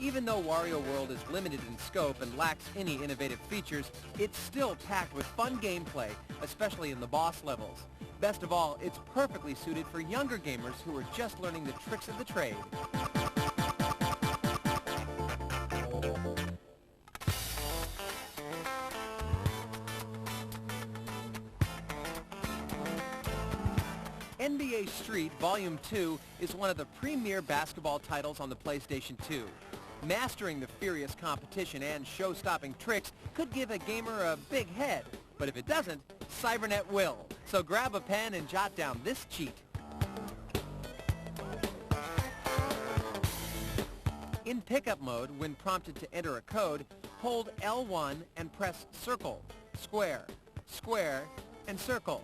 Even though Wario World is limited in scope and lacks any innovative features, it's still packed with fun gameplay, especially in the boss levels. Best of all, it's perfectly suited for younger gamers who are just learning the tricks of the trade. NBA Street Volume 2 is one of the premier basketball titles on the PlayStation 2. Mastering the furious competition and show-stopping tricks could give a gamer a big head, but if it doesn't, Cybernet will. So grab a pen and jot down this cheat. In pickup mode, when prompted to enter a code, hold L1 and press circle, square, square, and circle.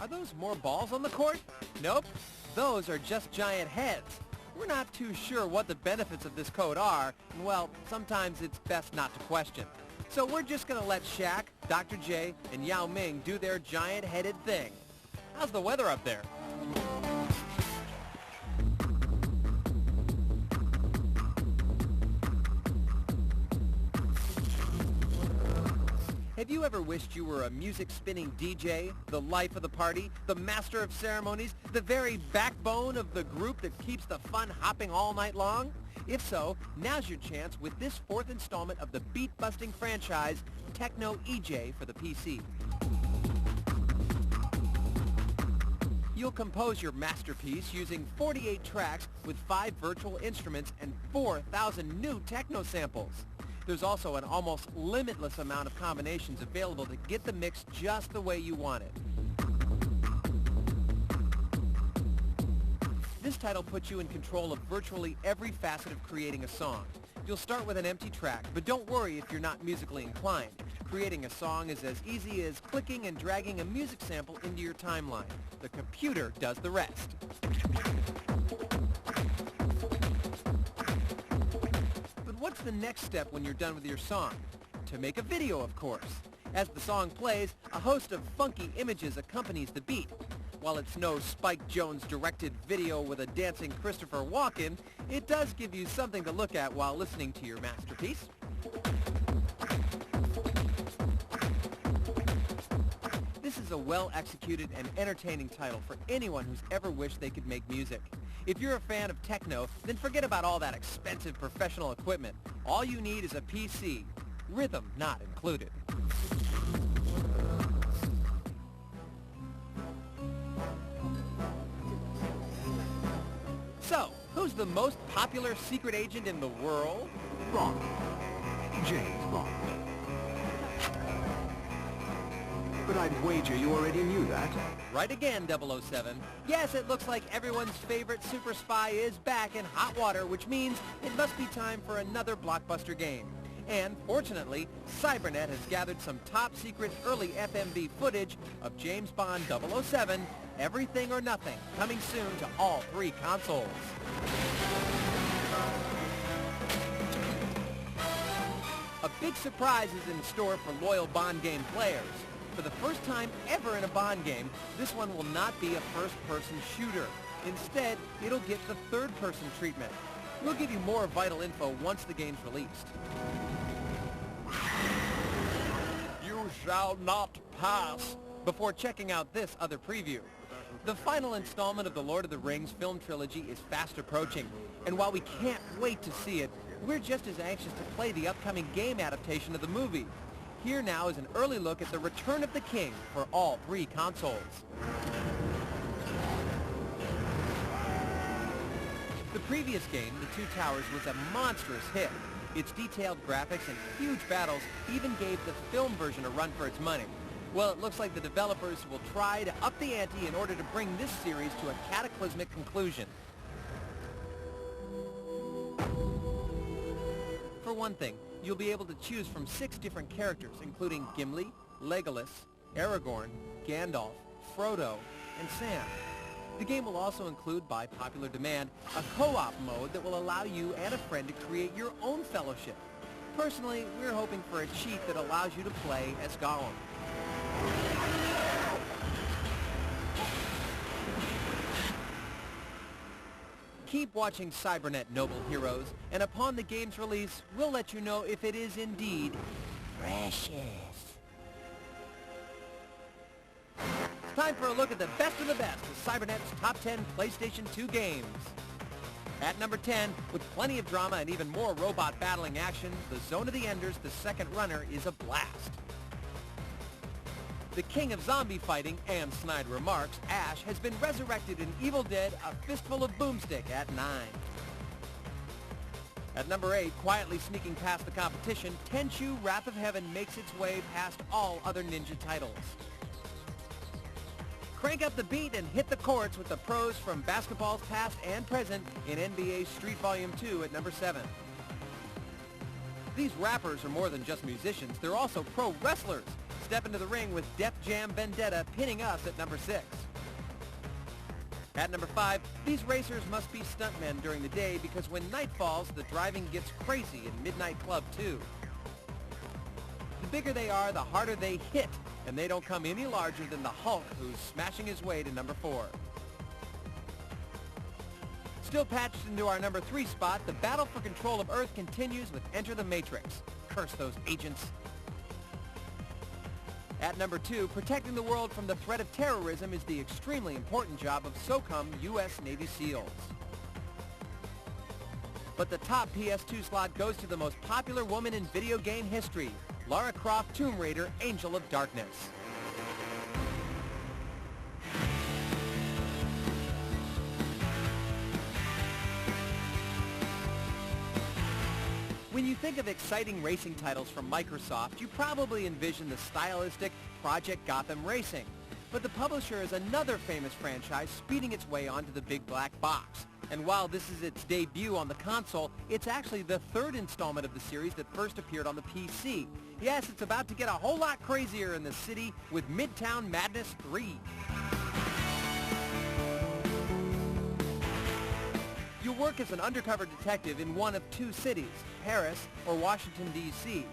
Are those more balls on the court? Nope, those are just giant heads. We're not too sure what the benefits of this code are, and well, sometimes it's best not to question. So we're just gonna let Shaq, Dr. J, and Yao Ming do their giant-headed thing. How's the weather up there? Have you ever wished you were a music-spinning DJ, the life of the party, the master of ceremonies, the very backbone of the group that keeps the fun hopping all night long? If so, now's your chance with this fourth installment of the beat-busting franchise, Techno EJ for the PC. You'll compose your masterpiece using 48 tracks with 5 virtual instruments and 4,000 new techno samples. There's also an almost limitless amount of combinations available to get the mix just the way you want it. This title puts you in control of virtually every facet of creating a song. You'll start with an empty track, but don't worry if you're not musically inclined. Creating a song is as easy as clicking and dragging a music sample into your timeline. The computer does the rest. What's the next step when you're done with your song? To make a video, of course. As the song plays, a host of funky images accompanies the beat. While it's no Spike Jonze-directed video with a dancing Christopher Walken, it does give you something to look at while listening to your masterpiece. This is a well-executed and entertaining title for anyone who's ever wished they could make music. If you're a fan of techno, then forget about all that expensive professional equipment. All you need is a PC, rhythm not included. So, who's the most popular secret agent in the world? Bond. James Bond. But I'd wager you already knew that. Right again, 007. Yes, it looks like everyone's favorite super spy is back in hot water, which means it must be time for another blockbuster game. And fortunately, Cybernet has gathered some top-secret early FMV footage of James Bond 007, Everything or Nothing, coming soon to all 3 consoles. A big surprise is in store for loyal Bond game players. For the first time ever in a Bond game, this one will not be a first-person shooter. Instead, it'll get the third-person treatment. We'll give you more vital info once the game's released. You shall not pass! Before checking out this other preview. The final installment of the Lord of the Rings film trilogy is fast approaching, and while we can't wait to see it, we're just as anxious to play the upcoming game adaptation of the movie. Here now is an early look at the Return of the King for all 3 consoles. The previous game, The Two Towers, was a monstrous hit. Its detailed graphics and huge battles even gave the film version a run for its money. Well, it looks like the developers will try to up the ante in order to bring this series to a cataclysmic conclusion. For one thing, you'll be able to choose from 6 different characters, including Gimli, Legolas, Aragorn, Gandalf, Frodo, and Sam. The game will also include, by popular demand, a co-op mode that will allow you and a friend to create your own fellowship. Personally, we're hoping for a cheat that allows you to play as Gollum. Keep watching Cybernet, noble heroes, and upon the game's release, we'll let you know if it is indeed precious. It's time for a look at the best of the best of Cybernet's top 10 PlayStation 2 games. At number 10, with plenty of drama and even more robot battling action, the Zone of the Enders, the second runner, is a blast. The king of zombie fighting, and snide remarks, Ash, has been resurrected in Evil Dead, A Fistful of Boomstick at 9. At number 8, quietly sneaking past the competition, Tenchu Wrath of Heaven makes its way past all other ninja titles. Crank up the beat and hit the courts with the pros from basketball's past and present in NBA Street Volume 2 at number 7. These rappers are more than just musicians, they're also pro wrestlers. Step into the ring with Def Jam Vendetta pinning us at number 6. At number 5, these racers must be stuntmen during the day because when night falls, the driving gets crazy in Midnight Club 2. The bigger they are, the harder they hit, and they don't come any larger than the Hulk, who's smashing his way to number 4. Still patched into our number 3 spot, the battle for control of Earth continues with Enter the Matrix. Curse those agents. At number 2, protecting the world from the threat of terrorism is the extremely important job of SOCOM U.S. Navy SEALs. But the top PS2 slot goes to the most popular woman in video game history, Lara Croft Tomb Raider, Angel of Darkness. When you think of exciting racing titles from Microsoft, you probably envision the stylistic Project Gotham Racing. But the publisher is another famous franchise speeding its way onto the big black box. And while this is its debut on the console, it's actually the third installment of the series that first appeared on the PC. Yes, it's about to get a whole lot crazier in the city with Midtown Madness 3. You'll work as an undercover detective in one of 2 cities, Paris or Washington, D.C.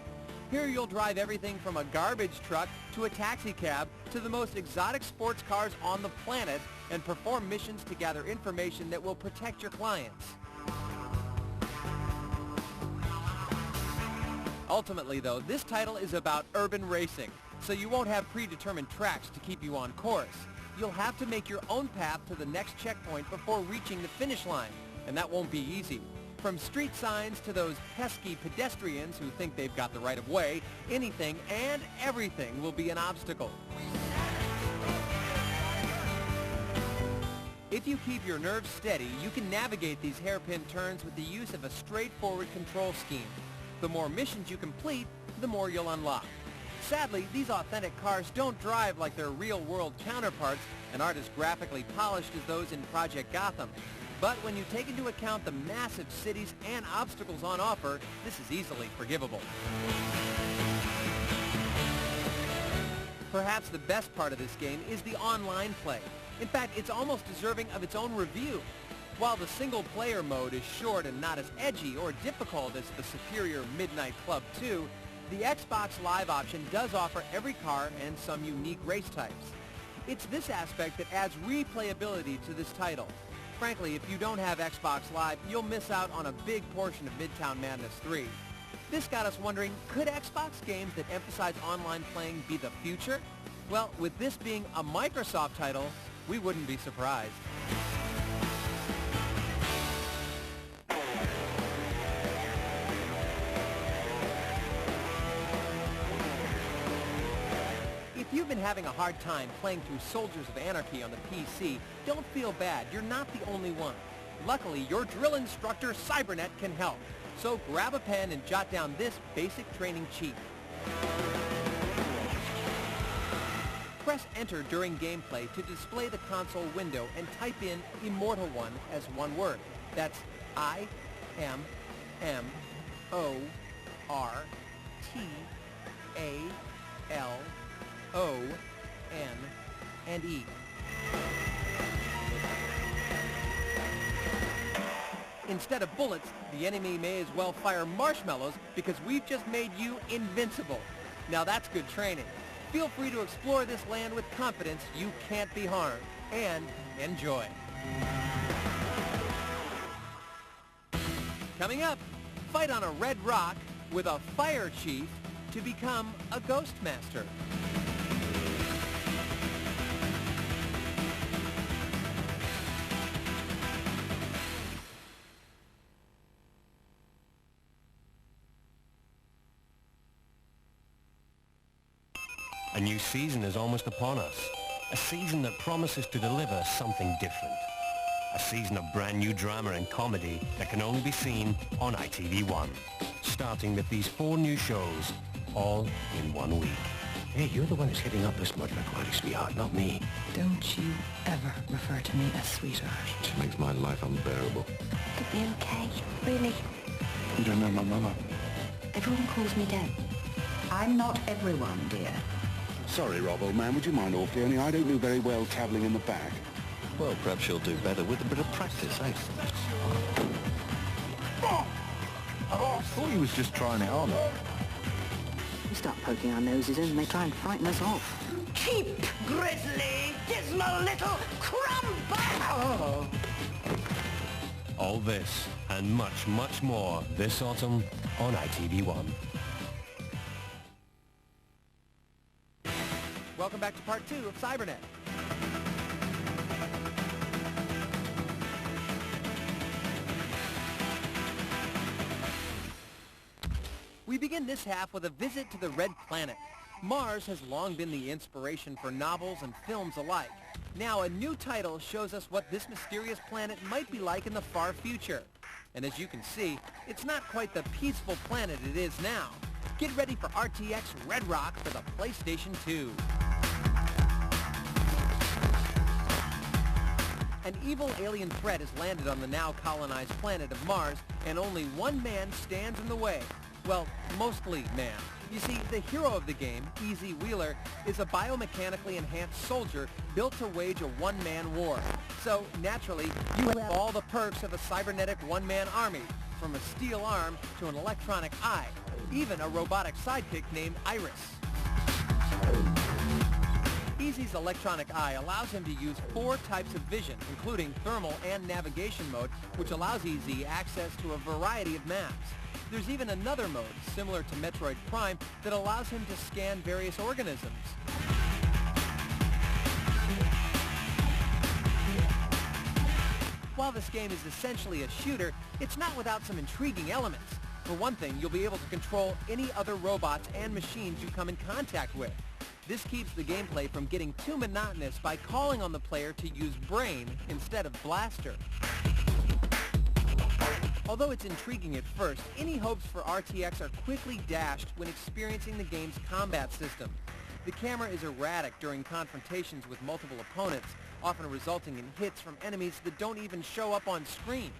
Here you'll drive everything from a garbage truck to a taxi cab to the most exotic sports cars on the planet and perform missions to gather information that will protect your clients. Ultimately, though, this title is about urban racing, so you won't have predetermined tracks to keep you on course. You'll have to make your own path to the next checkpoint before reaching the finish line. And that won't be easy. From street signs to those pesky pedestrians who think they've got the right of way, anything and everything will be an obstacle. If you keep your nerves steady, you can navigate these hairpin turns with the use of a straightforward control scheme. The more missions you complete, the more you'll unlock. Sadly, these authentic cars don't drive like their real-world counterparts and aren't as graphically polished as those in Project Gotham. But when you take into account the massive cities and obstacles on offer, this is easily forgivable. Perhaps the best part of this game is the online play. In fact, it's almost deserving of its own review. While the single-player mode is short and not as edgy or difficult as the superior Midnight Club 2, the Xbox Live option does offer every car and some unique race types. It's this aspect that adds replayability to this title. Frankly, if you don't have Xbox Live, you'll miss out on a big portion of Midtown Madness 3. This got us wondering, could Xbox games that emphasize online playing be the future? Well, with this being a Microsoft title, we wouldn't be surprised. If you've been having a hard time playing through Soldiers of Anarchy on the PC, don't feel bad. You're not the only one. Luckily, your drill instructor, Cybernet, can help. So grab a pen and jot down this basic training cheat. Press Enter during gameplay to display the console window and type in Immortal One as one word. That's IMMORTALONE. Instead of bullets, the enemy may as well fire marshmallows because we've just made you invincible. Now that's good training. Feel free to explore this land with confidence. You can't be harmed. And enjoy. Coming up, fight on a red rock with a fire chief to become a ghost master. A new season is almost upon us. A season that promises to deliver something different. A season of brand new drama and comedy that can only be seen on ITV1. Starting with these 4 new shows, all in 1 week. Hey, you're the one who's hitting up this Mud McQuarrie, sweetheart, not me. Don't you ever refer to me as sweetheart. She makes my life unbearable. It'll be okay, really. You don't know my mama. Everyone calls me Deb. I'm not everyone, dear. Sorry, Rob, old man, would you mind awfully? Only I don't do very well travelling in the back. Well, perhaps you'll do better with a bit of practice, eh? I thought he was just trying it on. We start poking our noses in and they try and frighten us off. Cheap, grisly, dismal little crumb. All this and much, much more this autumn on ITV1. Welcome back to part 2 of Cybernet. We begin this half with a visit to the Red Planet. Mars has long been the inspiration for novels and films alike. Now a new title shows us what this mysterious planet might be like in the far future. And as you can see, it's not quite the peaceful planet it is now. Get ready for RTX Red Rock for the PlayStation 2. An evil alien threat has landed on the now colonized planet of Mars, and only one man stands in the way. Well, mostly man. You see, the hero of the game, Easy Wheeler, is a biomechanically enhanced soldier built to wage a one-man war. So, naturally, you have all the perks of a cybernetic one-man army, from a steel arm to an electronic eye, even a robotic sidekick named Iris. Easy's electronic eye allows him to use 4 types of vision, including thermal and navigation mode, which allows Easy access to a variety of maps. There's even another mode, similar to Metroid Prime, that allows him to scan various organisms. While this game is essentially a shooter, it's not without some intriguing elements. For one thing, you'll be able to control any other robots and machines you come in contact with. This keeps the gameplay from getting too monotonous by calling on the player to use brain instead of blaster. Although it's intriguing at first, any hopes for RTX are quickly dashed when experiencing the game's combat system. The camera is erratic during confrontations with multiple opponents, often resulting in hits from enemies that don't even show up on screen.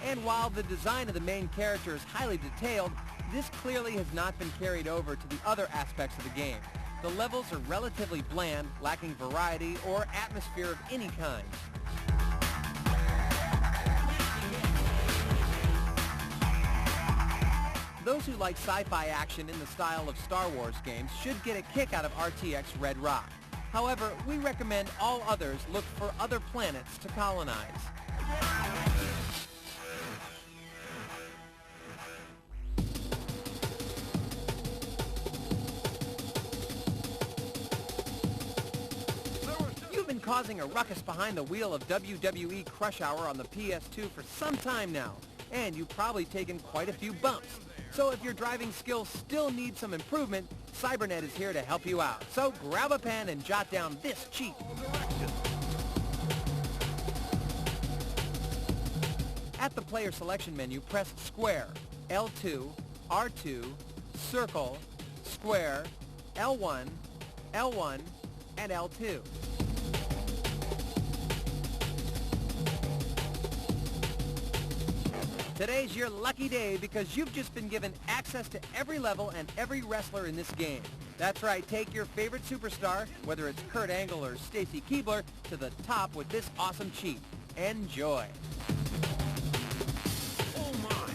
And while the design of the main character is highly detailed, this clearly has not been carried over to the other aspects of the game. The levels are relatively bland, lacking variety or atmosphere of any kind. Those who like sci-fi action in the style of Star Wars games should get a kick out of RTX Red Rock. However, we recommend all others look for other planets to colonize. Causing a ruckus behind the wheel of WWE Crush Hour on the PS2 for some time now, and you've probably taken quite a few bumps. So if your driving skills still need some improvement, Cybernet is here to help you out. So grab a pen and jot down this cheat. At the player selection menu, press Square, L2, R2, Circle, Square, L1, L1, and L2. Today's your lucky day because you've just been given access to every level and every wrestler in this game. That's right, take your favorite superstar, whether it's Kurt Angle or Stacy Keibler, to the top with this awesome cheat. Enjoy. Oh my!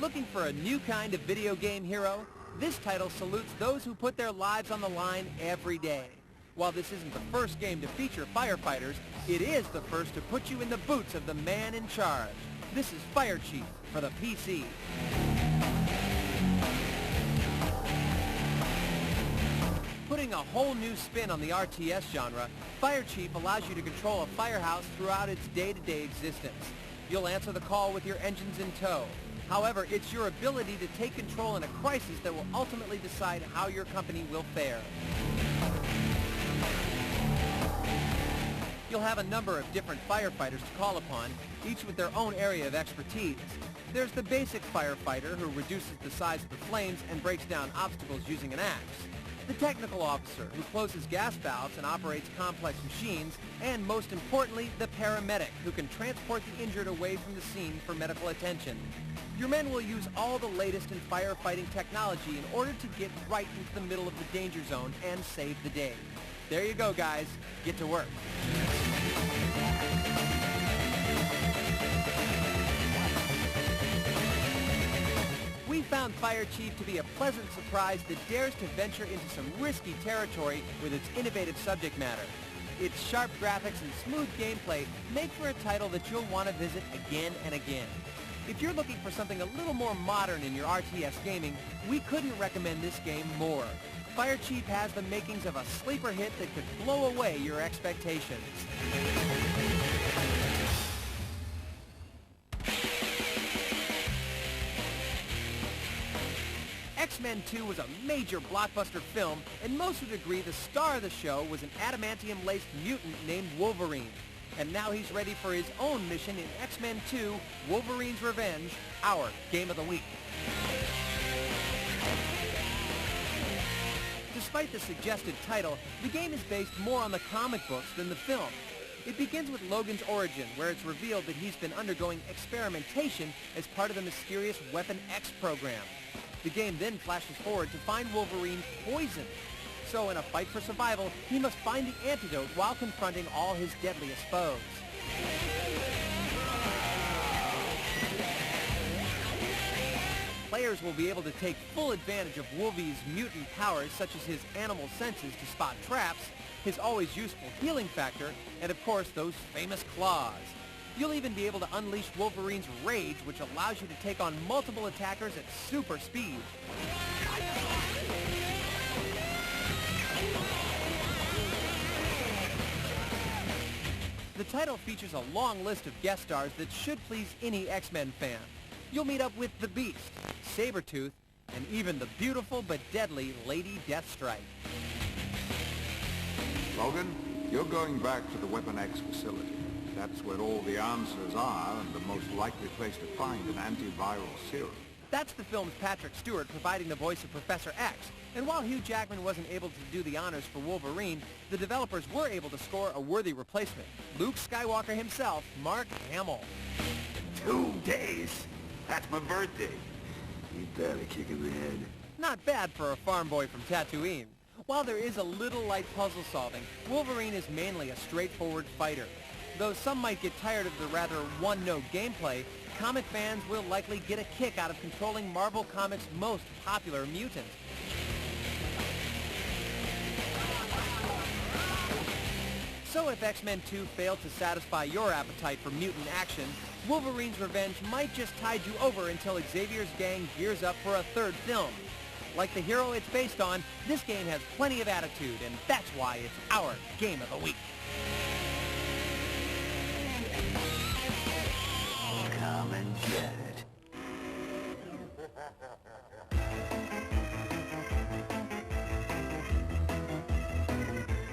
Look Looking for a new kind of video game hero? This title salutes those who put their lives on the line every day. While this isn't the first game to feature firefighters, it is the first to put you in the boots of the man in charge. This is Fire Chief for the PC. Putting a whole new spin on the RTS genre, Fire Chief allows you to control a firehouse throughout its day-to-day existence. You'll answer the call with your engines in tow. However, it's your ability to take control in a crisis that will ultimately decide how your company will fare. You'll have a number of different firefighters to call upon, each with their own area of expertise. There's the basic firefighter who reduces the size of the flames and breaks down obstacles using an axe. The technical officer who closes gas valves and operates complex machines, and most importantly, the paramedic who can transport the injured away from the scene for medical attention. Your men will use all the latest in firefighting technology in order to get right into the middle of the danger zone and save the day. There you go, guys. Get to work. We found Fire Chief to be a pleasant surprise that dares to venture into some risky territory with its innovative subject matter. Its sharp graphics and smooth gameplay make for a title that you'll want to visit again and again. If you're looking for something a little more modern in your RTS gaming, we couldn't recommend this game more. Fire Chief has the makings of a sleeper hit that could blow away your expectations. X-Men 2 was a major blockbuster film, and most would agree the star of the show was an adamantium-laced mutant named Wolverine. And now he's ready for his own mission in X-Men 2, Wolverine's Revenge, our Game of the Week. Despite the suggested title, the game is based more on the comic books than the film. It begins with Logan's origin, where it's revealed that he's been undergoing experimentation as part of the mysterious Weapon X program. The game then flashes forward to find Wolverine poisoned. So in a fight for survival, he must find the antidote while confronting all his deadliest foes. Players will be able to take full advantage of Wolvie's mutant powers, such as his animal senses to spot traps, his always useful healing factor, and of course those famous claws. You'll even be able to unleash Wolverine's rage, which allows you to take on multiple attackers at super speed. The title features a long list of guest stars that should please any X-Men fan. You'll meet up with the Beast, Sabretooth, and even the beautiful but deadly Lady Deathstrike. Logan, you're going back to the Weapon X facility. That's where all the answers are and the most likely place to find an antiviral serum. That's the film's Patrick Stewart providing the voice of Professor X. And while Hugh Jackman wasn't able to do the honors for Wolverine, the developers were able to score a worthy replacement. Luke Skywalker himself, Mark Hamill. 2 days? That's my birthday. You barely kick in the head. Not bad for a farm boy from Tatooine. While there is a little light puzzle solving, Wolverine is mainly a straightforward fighter. Though some might get tired of the rather one-note gameplay, comic fans will likely get a kick out of controlling Marvel Comics' most popular mutant. So if X-Men 2 failed to satisfy your appetite for mutant action, Wolverine's Revenge might just tide you over until Xavier's gang gears up for a third film. Like the hero it's based on, this game has plenty of attitude, and that's why it's our Game of the Week. Come and get it.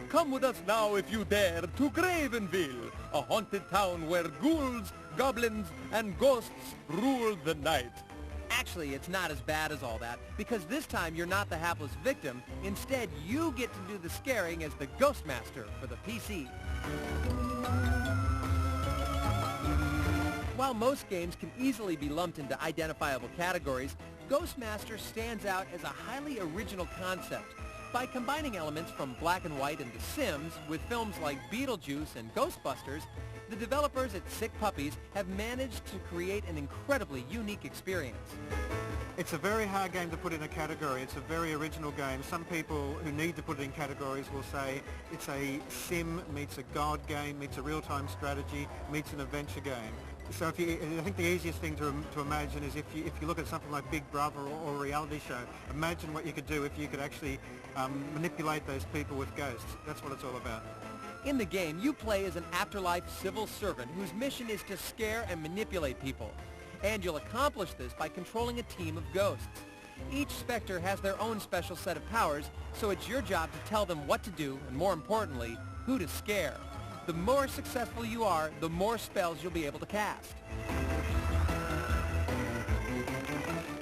Come with us now, if you dare, to Gravenville, a haunted town where ghouls, goblins, and ghosts rule the night. Actually, it's not as bad as all that, because this time you're not the hapless victim. Instead, you get to do the scaring as the Ghostmaster for the PC. While most games can easily be lumped into identifiable categories, Ghostmaster stands out as a highly original concept. By combining elements from Black and White and The Sims with films like Beetlejuice and Ghostbusters, the developers at Sick Puppies have managed to create an incredibly unique experience. It's a very hard game to put in a category. It's a very original game. Some people who need to put it in categories will say it's a sim meets a god game, meets a real-time strategy, meets an adventure game. So I think the easiest thing to imagine is if you look at something like Big Brother or a reality show, imagine what you could do if you could actually manipulate those people with ghosts. That's what it's all about. In the game, you play as an afterlife civil servant whose mission is to scare and manipulate people. And you'll accomplish this by controlling a team of ghosts. Each Spectre has their own special set of powers, so it's your job to tell them what to do, and more importantly, who to scare. The more successful you are, the more spells you'll be able to cast.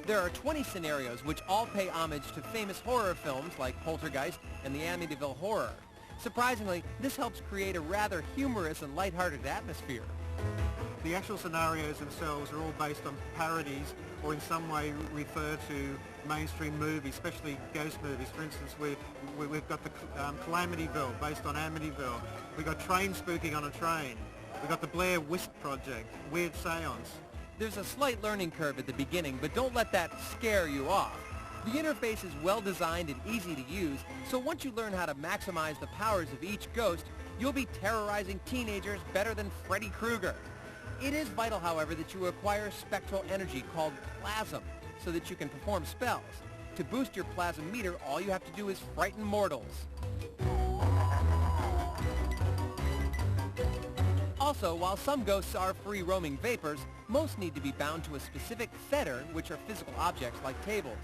There are 20 scenarios which all pay homage to famous horror films like Poltergeist and the Amityville Horror. Surprisingly, this helps create a rather humorous and lighthearted atmosphere. The actual scenarios themselves are all based on parodies or in some way refer to mainstream movies, especially ghost movies. For instance, we've got the Calamityville based on Amityville. We've got train spooking on a train. We've got the Blair Wisp Project, Weird Seance. There's a slight learning curve at the beginning, but don't let that scare you off. The interface is well designed and easy to use, so once you learn how to maximize the powers of each ghost, you'll be terrorizing teenagers better than Freddy Krueger. It is vital, however, that you acquire spectral energy called plasm so that you can perform spells. To boost your plasm meter, all you have to do is frighten mortals. Also, while some ghosts are free-roaming vapors, most need to be bound to a specific fetter, which are physical objects like tables.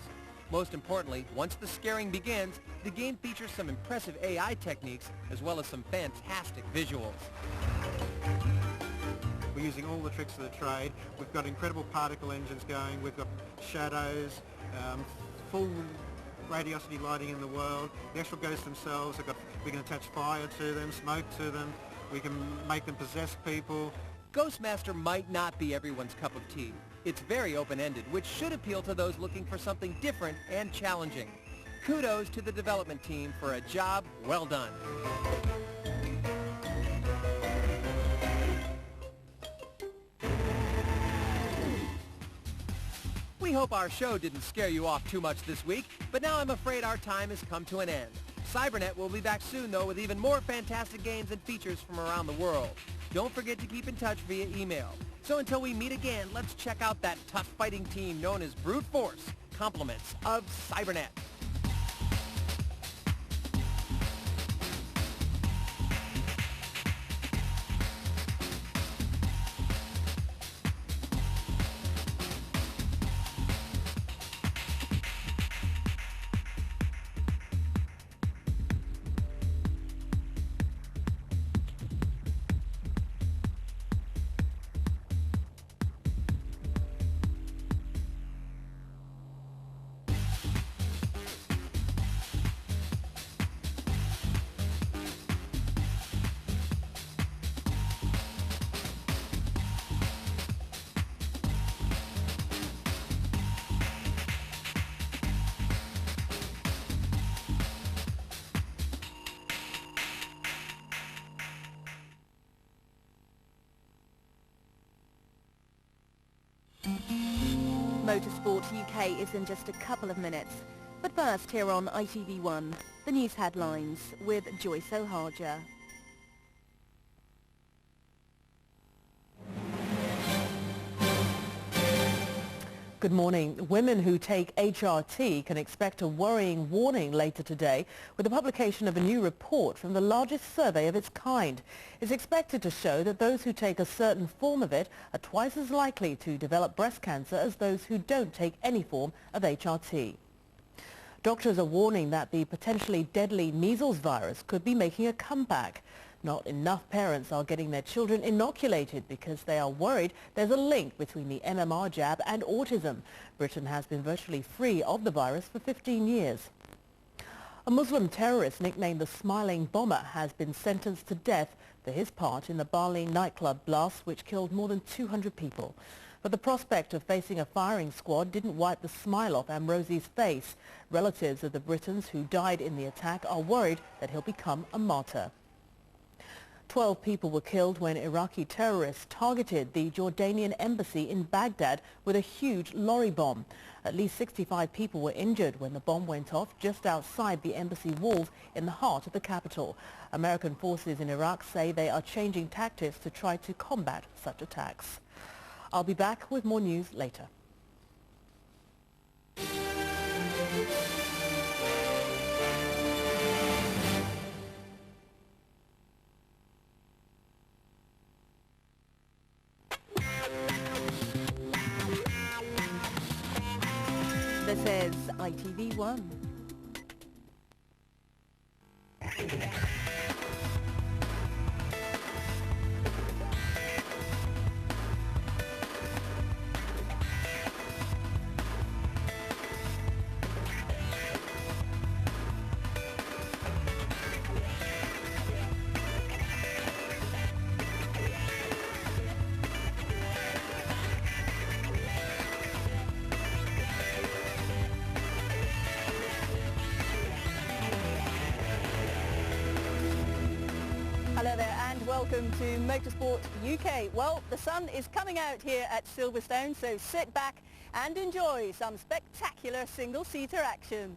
Most importantly, once the scaring begins, the game features some impressive AI techniques as well as some fantastic visuals. We're using all the tricks of the trade. We've got incredible particle engines going. We've got shadows, full radiosity lighting in the world. The actual ghosts themselves, we can attach fire to them, smoke to them. We can make them possess people. Ghostmaster might not be everyone's cup of tea. It's very open-ended, which should appeal to those looking for something different and challenging. Kudos to the development team for a job well done. We hope our show didn't scare you off too much this week, but now I'm afraid our time has come to an end. Cybernet will be back soon, though, with even more fantastic games and features from around the world. Don't forget to keep in touch via email. So until we meet again, let's check out that tough fighting team known as Brute Force, compliments of Cybernet. Motorsport UK is in just a couple of minutes. But first, here on ITV1, the news headlines with Joyce O'Harger. Good morning. Women who take HRT can expect a worrying warning later today with the publication of a new report from the largest survey of its kind. It's expected to show that those who take a certain form of it are twice as likely to develop breast cancer as those who don't take any form of HRT. Doctors are warning that the potentially deadly measles virus could be making a comeback. Not enough parents are getting their children inoculated because they are worried there's a link between the MMR jab and autism. Britain has been virtually free of the virus for 15 years. A Muslim terrorist nicknamed the Smiling Bomber has been sentenced to death for his part in the Bali nightclub blast which killed more than 200 people. But the prospect of facing a firing squad didn't wipe the smile off Amrosi's face. Relatives of the Britons who died in the attack are worried that he'll become a martyr. 12 people were killed when Iraqi terrorists targeted the Jordanian embassy in Baghdad with a huge lorry bomb. At least 65 people were injured when the bomb went off just outside the embassy walls in the heart of the capital. American forces in Iraq say they are changing tactics to try to combat such attacks. I'll be back with more news later. This is ITV1. Hello there and welcome to Motorsport UK. Well, the sun is coming out here at Silverstone, so sit back and enjoy some spectacular single-seater action.